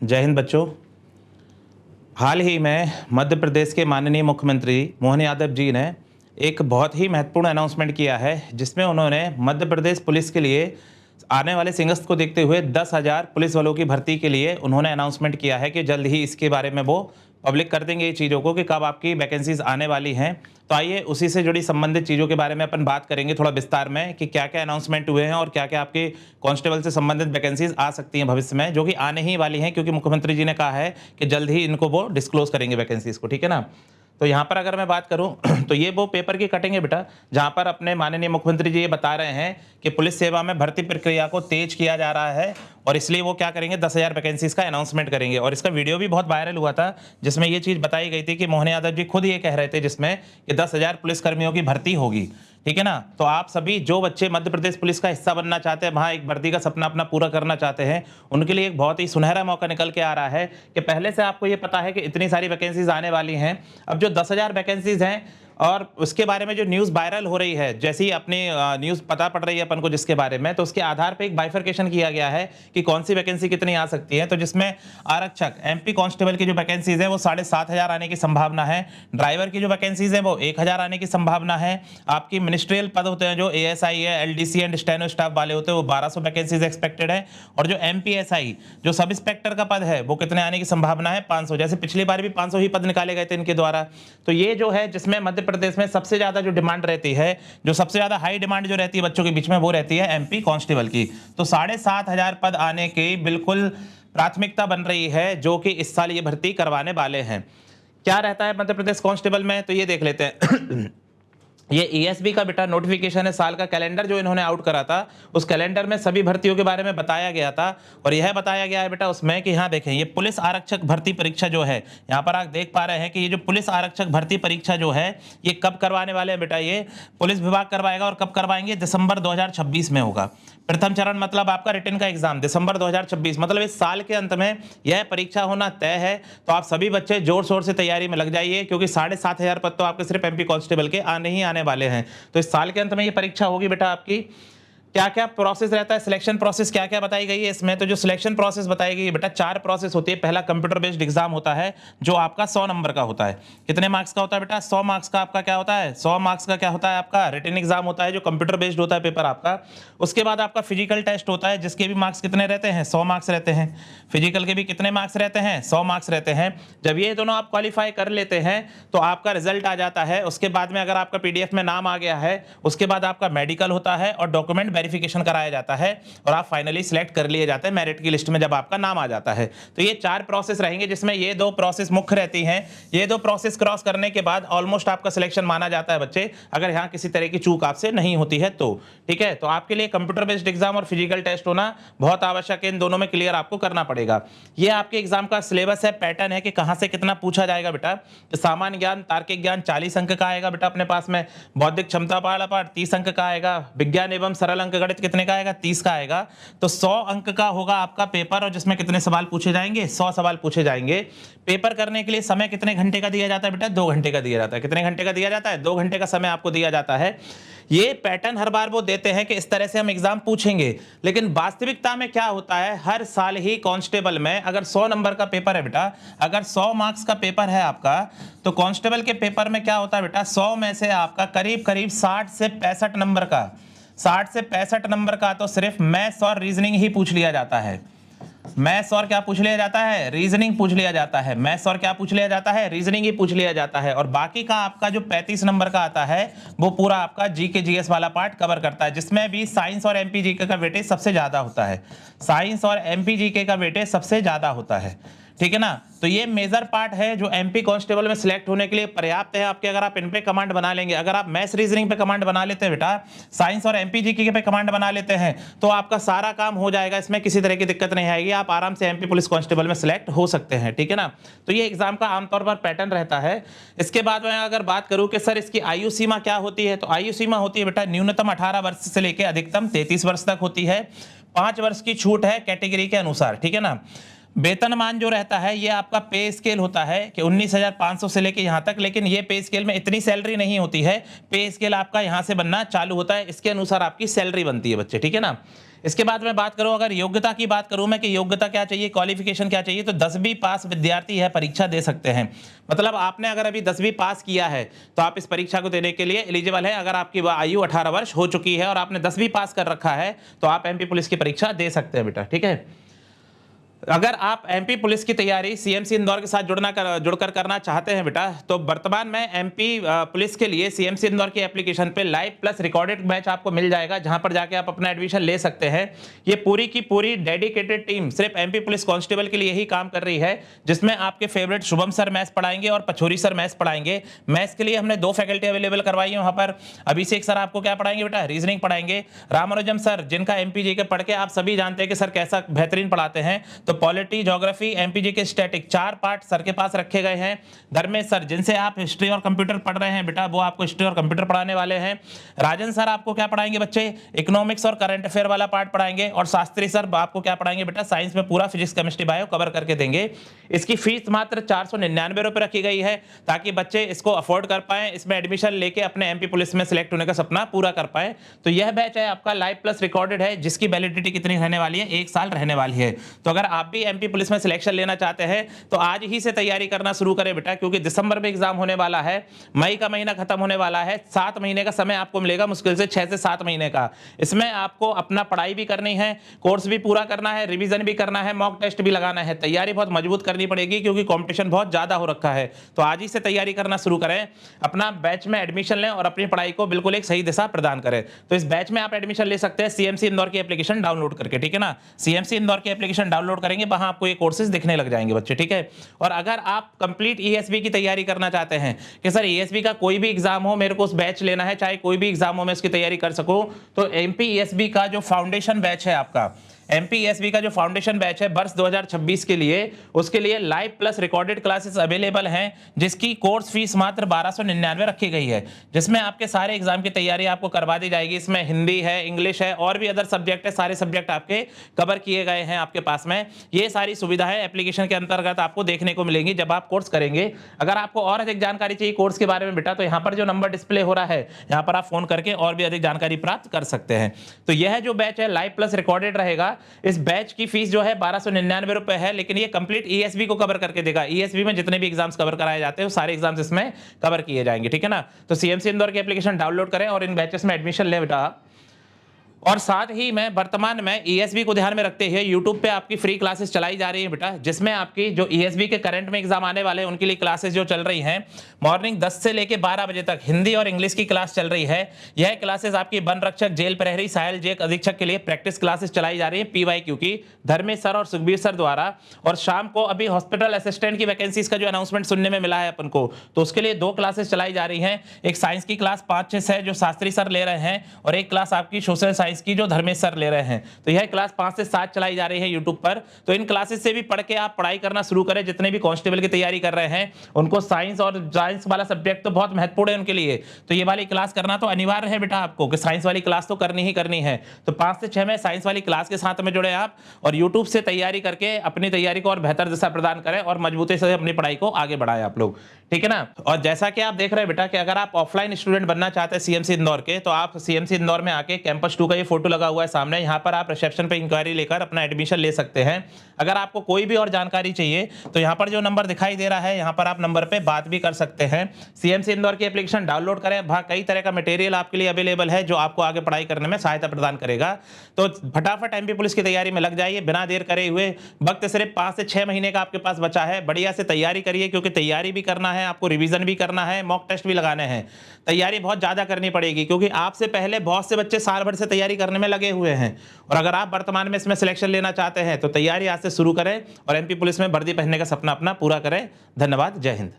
जय हिंद बच्चों। हाल ही में मध्य प्रदेश के माननीय मुख्यमंत्री मोहन यादव जी ने एक बहुत ही महत्वपूर्ण अनाउंसमेंट किया है, जिसमें उन्होंने मध्य प्रदेश पुलिस के लिए आने वाले सिंगस्त को देखते हुए 10,000 पुलिस वालों की भर्ती के लिए उन्होंने अनाउंसमेंट किया है कि जल्द ही इसके बारे में वो पब्लिक कर देंगे ये चीज़ों को कि कब आपकी वैकेंसीज आने वाली हैं। तो आइए उसी से जुड़ी संबंधित चीज़ों के बारे में अपन बात करेंगे थोड़ा विस्तार में कि क्या क्या अनाउंसमेंट हुए हैं और क्या क्या आपके कांस्टेबल से संबंधित वैकेंसीज आ सकती हैं भविष्य में, जो कि आने ही वाली हैं, क्योंकि मुख्यमंत्री जी ने कहा है कि जल्द ही इनको वो डिस्क्लोज करेंगे वैकेंसीज को। ठीक है ना। तो यहाँ पर अगर मैं बात करूँ तो ये वो पेपर की कटिंग है बेटा, जहाँ पर अपने माननीय मुख्यमंत्री जी ये बता रहे हैं कि पुलिस सेवा में भर्ती प्रक्रिया को तेज किया जा रहा है और इसलिए वो क्या करेंगे, 10,000 वैकेंसीज का अनाउंसमेंट करेंगे। और इसका वीडियो भी बहुत वायरल हुआ था, जिसमें ये चीज़ बताई गई थी कि मोहन यादव जी खुद ये कह रहे थे जिसमें कि 10,000 पुलिसकर्मियों की भर्ती होगी। ठीक है ना। तो आप सभी जो बच्चे मध्य प्रदेश पुलिस का हिस्सा बनना चाहते हैं, वहाँ एक वर्दी का सपना अपना पूरा करना चाहते हैं, उनके लिए एक बहुत ही सुनहरा मौका निकल के आ रहा है कि पहले से आपको ये पता है कि इतनी सारी वैकेंसीज आने वाली हैं। अब जो 10,000 वैकेंसीज हैं और उसके बारे में जो न्यूज़ वायरल हो रही है, जैसी अपनी न्यूज़ पता पड़ रही है अपन को जिसके बारे में, तो उसके आधार पे एक बाइफरकेशन किया गया है कि कौन सी वैकेंसी कितनी आ सकती है। तो जिसमें आरक्षक एमपी कांस्टेबल की जो वैकेंसीज है वो 7,500 आने की संभावना है। ड्राइवर की जो वैकेंसीज है वो 1,000 आने की संभावना है। आपकी मिनिस्ट्रियल पद होते हैं जो एएसआई है, एलडीसी एंड स्टेनो स्टाफ वाले होते हैं, वो 1,200 वैकेंसीज एक्सपेक्टेड है। और जो एमपीएसआई जो सब इंस्पेक्टर का पद है वो कितने आने की संभावना है, 500। जैसे पिछली बार भी 500 ही पद निकाले गए थे इनके द्वारा। तो ये जो है जिसमें मध्य प्रदेश में सबसे ज्यादा जो डिमांड रहती है, जो सबसे ज्यादा हाई डिमांड जो रहती है बच्चों के बीच में, वो रहती है एमपी कांस्टेबल की। तो 7,500 पद आने की बिल्कुल प्राथमिकता बन रही है, जो कि इस साल ये भर्ती करवाने वाले हैं। क्या रहता है मध्य प्रदेश कांस्टेबल में, तो ये देख लेते हैं। ये ईएसबी का बेटा नोटिफिकेशन है, साल का कैलेंडर जो इन्होंने आउट करा था, उस कैलेंडर में सभी भर्तियों के बारे में बताया गया था। और यह बताया गया है बेटा उसमें कि यहाँ देखें, ये पुलिस आरक्षक भर्ती परीक्षा जो है, यहाँ पर आप देख पा रहे हैं कि ये जो पुलिस आरक्षक भर्ती परीक्षा जो है ये कब करवाने वाले हैं बेटा, ये पुलिस विभाग करवाएगा। और कब करवाएंगे, दिसंबर 2026 में होगा प्रथम चरण। मतलब आपका रिटन का एग्जाम दिसंबर 2026, मतलब इस साल के अंत में यह परीक्षा होना तय है। तो आप सभी बच्चे जोर शोर से तैयारी में लग जाइए, क्योंकि 7,500 पद तो आपके सिर्फ एमपी कांस्टेबल के आने ही आने वाले हैं। तो इस साल के अंत में ये परीक्षा होगी बेटा आपकी। क्या क्या प्रोसेस रहता है, सिलेक्शन प्रोसेस क्या क्या बताई गई है इसमें, तो जो सिलेक्शन प्रोसेस बताई गई है बेटा, 4 प्रोसेस होती है। पहला कंप्यूटर बेस्ड एग्जाम होता है, जो आपका 100 नंबर का होता है। कितने मार्क्स का होता है बेटा, 100 मार्क्स का आपका क्या होता है, 100 मार्क्स का क्या होता है आपका रिटन एग्जाम होता है, जो कंप्यूटर बेस्ड होता है पेपर आपका। उसके बाद आपका फिजिकल टेस्ट होता है, जिसके भी मार्क्स कितने रहते हैं, 100 मार्क्स रहते हैं। फिजिकल के भी कितने मार्क्स रहते हैं, 100 मार्क्स रहते हैं। जब ये दोनों आप क्वालिफाई कर लेते हैं तो आपका रिजल्ट आ जाता है। उसके बाद में अगर आपका पीडीएफ में नाम आ गया है, उसके बाद आपका मेडिकल होता है और डॉक्यूमेंट वेरिफिकेशन कराया जाता है और आप फाइनली सिलेक्ट कर लिए जाते हैं मेरिट की लिस्ट में जब आपका नाम आ जाता है। तो ये 4 प्रोसेस रहेंगे, जिसमें ये 2 प्रोसेस मुख्य रहती हैं। ये 2 प्रोसेस क्रॉस करने के बाद ऑलमोस्ट आपका सिलेक्शन माना जाता है बच्चे, अगर यहाँ किसी तरह की चूक आपसे नहीं होती है तो। ठीक है। तो आपके लिए कंप्यूटर बेस्ड एग्जाम और फिजिकल टेस्ट होना बहुत आवश्यक है, इन दोनों में क्लियर आपको करना पड़ेगा। ये आपके एग्जाम का सिलेबस है, पैटर्न है कि कहां से कितना पूछा जाएगा बेटा। तो सामान्य ज्ञान तार्किक ज्ञान 40 अंक का आएगा बेटा अपने पास में। बौद्धिक क्षमता पाठ 30 अंक का आएगा। विज्ञान एवं सरल अंक गणित कितने का आएगा, 30 का आएगा। तो 100 अंक का होगा आपका पेपर, और जिसमें कितने सवाल पूछे जाएंगे, 100 सवाल पूछे जाएंगे। पेपर करने के लिए समय कितने घंटे का दिया जाता है बेटा, 2 घंटे का दिया जाता है। कितने घंटे का दिया जाता है, 2 घंटे का समय आपको दिया जाता है। ये पैटर्न हर बार वो देते हैं कि इस तरह से हम एग्जाम पूछेंगे, लेकिन वास्तविकता में क्या होता है, हर साल ही कांस्टेबल में अगर 100 नंबर का पेपर है बेटा, अगर 100 मार्क्स का पेपर है आपका, तो कांस्टेबल के पेपर में क्या होता है बेटा, 100 में से आपका करीब करीब 60 से 65 नंबर का, 60 से 65 नंबर का तो सिर्फ मैथ्स और रीजनिंग ही पूछ लिया जाता है। मैथ्स और क्या पूछ लिया जाता है, रीजनिंग पूछ लिया जाता है। मैथ्स और क्या पूछ लिया जाता है, रीजनिंग ही पूछ लिया जाता है। और बाकी का आपका जो 35 नंबर का आता है, वो पूरा आपका जीके जीएस वाला पार्ट कवर करता है, जिसमें भी साइंस और एमपी जीके का वेटेज सबसे ज्यादा होता है। साइंस और एमपी जीके का वेटेज सबसे ज्यादा होता है। ठीक है ना। तो ये मेजर पार्ट है जो एमपी कांस्टेबल में सिलेक्ट होने के लिए पर्याप्त है आपके, अगर आप इन पे कमांड बना लेंगे। अगर आप मैथ्स रीजनिंग पे कमांड बना लेते हैं बेटा, साइंस और एमपी जीके पे कमांड बना लेते हैं, तो आपका सारा काम हो जाएगा, इसमें किसी तरह की दिक्कत नहीं आएगी, आप आराम से एमपी पुलिस कांस्टेबल में सिलेक्ट हो सकते हैं। ठीक है ना। तो ये एग्जाम का आमतौर पर पैटर्न रहता है। इसके बाद मैं अगर बात करूं कि सर इसकी आयु सीमा क्या होती है, तो आयु सीमा होती है बेटा न्यूनतम 18 वर्ष से लेकर अधिकतम 33 वर्ष तक होती है। 5 वर्ष की छूट है कैटेगरी के अनुसार। ठीक है ना। वेतनमान जो रहता है ये आपका पे स्केल होता है कि 19,500 से लेके यहाँ तक, लेकिन ये पे स्केल में इतनी सैलरी नहीं होती है। पे स्केल आपका यहाँ से बनना चालू होता है, इसके अनुसार आपकी सैलरी बनती है बच्चे। ठीक है ना। इसके बाद मैं बात करूं, अगर योग्यता की बात करूं मैं कि योग्यता क्या चाहिए, क्वालिफिकेशन क्या चाहिए, तो 10वीं पास विद्यार्थी है परीक्षा दे सकते हैं। मतलब आपने अगर अभी 10वीं पास किया है तो आप इस परीक्षा को देने के लिए एलिजिबल है। अगर आपकी आयु 18 वर्ष हो चुकी है और आपने 10वीं पास कर रखा है तो आप एमपी पुलिस की परीक्षा दे सकते हैं बेटा, ठीक है। अगर आप एमपी पुलिस की तैयारी सीएमसी इंदौर के साथ जुड़कर करना चाहते हैं बेटा, तो वर्तमान में एमपी पुलिस के लिए सीएमसी इंदौर की एप्लीकेशन पे लाइव प्लस रिकॉर्डेड बैच आपको मिल जाएगा, जहां पर जाके आप अपना एडमिशन ले सकते हैं। ये पूरी की पूरी डेडिकेटेड टीम सिर्फ एमपी पुलिस कांस्टेबल के लिए ही काम कर रही है, जिसमें आपके फेवरेट शुभम सर मैथ्स पढ़ाएंगे और पछोरी सर मैथ्स पढ़ाएंगे। मैथ्स के लिए हमने 2 फैकल्टी अवेलेबल करवाई है वहां पर। अभिषेक सर आपको क्या पढ़ाएंगे बेटा, रीजनिंग पढ़ाएंगे। रामानुजम सर, जिनका एमपीजी के पढ़ के आप सभी जानते हैं कि सर कैसा बेहतरीन पढ़ाते हैं, तो पॉलिटी, ज्योग्राफी, एमपीजी के स्टैटिक 4 पार्ट सर के पास रखे गए हैं। धर्मेश सर, जिनसे आप हिस्ट्री और कंप्यूटर पढ़ रहे हैं बेटा, वो आपको हिस्ट्री और कंप्यूटर पढ़ाने वाले हैं। राजन सर आपको क्या पढ़ाएंगे बच्चे, इकोनॉमिक्स और करंट अफेयर वाला पार्ट पढ़ाएंगे। और शास्त्री सर आपको क्या पढ़ाएंगे बेटा, साइंस में पूरा फिजिक्स, केमिस्ट्री, बायो कवर करके देंगे। इसकी फीस मात्र 499 रुपए रखी गई है, ताकि बच्चे इसको अफोर्ड कर पाए, इसमें एडमिशन लेके अपने एमपी पुलिस में सिलेक्ट होने का सपना पूरा कर पाए। तो यह बैच है आपका लाइव प्लस रिकॉर्डेड है, जिसकी वैलिडिटी कितनी रहने वाली है, 1 साल रहने वाली है। तो अगर आप भी एमपी पुलिस में सिलेक्शन लेना चाहते हैं तो आज ही से तैयारी करना शुरू करें बेटा, क्योंकि दिसंबर में एग्जाम होने वाला है, मई का महीना खत्म होने वाला है। 7 महीने का समय आपको मिलेगा, मुश्किल से 6 से 7 महीने का। इसमें आपको अपना पढ़ाई भी करनी है, कोर्स भी पूरा करना है, रिवीजन भी करना है, मॉक टेस्ट भी लगाना है। तैयारी बहुत मजबूत करनी पड़ेगी, क्योंकि कंपटीशन बहुत ज्यादा हो रखा है। तो आज ही से तैयारी करना शुरू करें, अपना बैच में एडमिशन लें और अपनी पढ़ाई को बिल्कुल एक सही दिशा प्रदान करें। तो इस बैच में आप एडमिशन ले सकते हैं सीएमसी इंदौर की एप्लीकेशन डाउनलोड करके, ठीक है ना। सीएमसी इंदौर की एप्लीकेशन डाउनलोड करेंगे, वहां आपको ये कोर्सेज दिखने लग जाएंगे बच्चे, ठीक है। और अगर आप कंप्लीट ईएसबी की तैयारी करना चाहते हैं कि सर ईएसबी का कोई भी एग्जाम हो, मेरे को उस बैच लेना है, चाहे कोई भी एग्जाम हो मैं इसकी तैयारी कर सकूं, तो एमपी ईएसबी का जो फाउंडेशन बैच है आपका, एमपीएसबी का जो फाउंडेशन बैच है वर्ष 2026 के लिए, उसके लिए live plus recorded classes available हैं, जिसकी कोर्स फीस मात्र 1299 रखी गई है, जिसमें आपके सारे एग्जाम की तैयारी आपको करवा दी जाएगी। इसमें हिंदी है, इंग्लिश है और भी अदर सब्जेक्ट है, सारे सब्जेक्ट आपके कवर किए गए हैं आपके पास में। ये सारी सुविधाएं एप्लीकेशन के अंतर्गत आपको देखने को मिलेंगी जब आप कोर्स करेंगे। अगर आपको और अधिक जानकारी चाहिए कोर्स के बारे में बेटा, तो यहाँ पर जो नंबर डिस्प्ले हो रहा है, यहाँ पर आप फोन करके और भी अधिक जानकारी प्राप्त कर सकते हैं। तो यह जो बैच है लाइव प्लस रिकॉर्डेड रहेगा। इस बैच की फीस जो है 1299 रुपए है, लेकिन ये कंप्लीट ईएसबी को कवर करके देगा। ईएसबी में जितने भी एग्जाम्स कवर कराए जाते हैं वो सारे एग्जाम्स इसमें कवर किए जाएंगे, ठीक है ना। तो सीएमसी इंदौर की एप्लीकेशन डाउनलोड करें और इन बैचेस में एडमिशन लें बेटा। और साथ ही मैं वर्तमान में ईएसबी को ध्यान में रखते हुए यूट्यूब पे आपकी फ्री क्लासेस चलाई जा रही हैं बेटा, जिसमें आपकी जो ईएसबी के करंट में एग्जाम आने वाले हैं उनके लिए क्लासेस जो चल रही हैं, मॉर्निंग 10 से लेके 12 बजे तक हिंदी और इंग्लिश की क्लास चल रही है। यह क्लासेस आपकी वन रक्षक, जेल प्रहरी, सहायक जेल अधीक्षक के लिए प्रैक्टिस क्लासेस चलाई जा रही है पीवाईक्यू की, धर्मेश सर और सुखबीर सर द्वारा। और शाम को अभी हॉस्पिटल असिस्टेंट की वैकेंसीज का जो अनाउंसमेंट सुनने में मिला है अपन को, तो उसके लिए 2 क्लासेस चलाई जा रही हैं। एक साइंस की क्लास 5-6 है जो शास्त्री सर ले रहे हैं, और एक क्लास आपकी सोशल साइंस की जो धर्मेश सर ले रहे हैं। तो यह क्लास 5 से 7 चलाई जा रही है यूट्यूब पर। तो इन क्लासेस से भी पढ़ के आप पढ़ाई करना शुरू करें। जितने भी कांस्टेबल की तैयारी कर रहे हैं उनको साइंस वाला सब्जेक्ट तो बहुत महत्वपूर्ण है उनके लिए, तो ये वाली क्लास करना तो अनिवार्य है बेटा आपको, कि साइंस वाली क्लास तो करनी ही करनी है। तो 5 से 6 में साइंस वाली क्लास के साथ में जुड़े आप, और यूट्यूब से तैयारी करके अपनी तैयारी को और बेहतर दिशा प्रदान करें और मजबूती से अपनी पढ़ाई को आगे बढ़ाएं आप लोग, ठीक है ना। और जैसा कि आप देख रहे हैं बेटा कि अगर आप ऑफलाइन स्टूडेंट बनना चाहते हैं सीएमसी इंदौर के, तो आप सीएमसी इंदौर में आके कैंपस 2 का ये फोटो लगा हुआ है सामने, यहाँ पर आप रिसेप्शन पे इंक्वायरी लेकर अपना एडमिशन ले सकते हैं। अगर आपको कोई भी और जानकारी चाहिए तो यहाँ पर जो नंबर दिखाई दे रहा है, यहाँ पर आप नंबर पे बात भी कर सकते हैं। सीएमसी इंदौर की एप्लीकेशन डाउनलोड करें, वहाँ कई तरह का मटेरियल आपके लिए अवेलेबल है जो आपको आगे पढ़ाई करने में सहायता प्रदान करेगा। तो फटाफट एमपी पुलिस की तैयारी में लग जाइए बिना देर करे हुए। वक्त सिर्फ 5 से 6 महीने का आपके पास बचा है। बढ़िया से तैयारी करिए, क्योंकि तैयारी भी करना है आपको, रिवीजन भी करना है, मॉक टेस्ट भी लगाने हैं। तैयारी बहुत ज्यादा करनी पड़ेगी, क्योंकि आपसे पहले बहुत से बच्चे साल भर से तैयारी करने में लगे हुए हैं। और अगर आप वर्तमान में इसमें सिलेक्शन लेना चाहते हैं तो तैयारी आज से शुरू करें और एमपी पुलिस में वर्दी पहनने का सपना अपना पूरा करें। धन्यवाद, जय हिंद।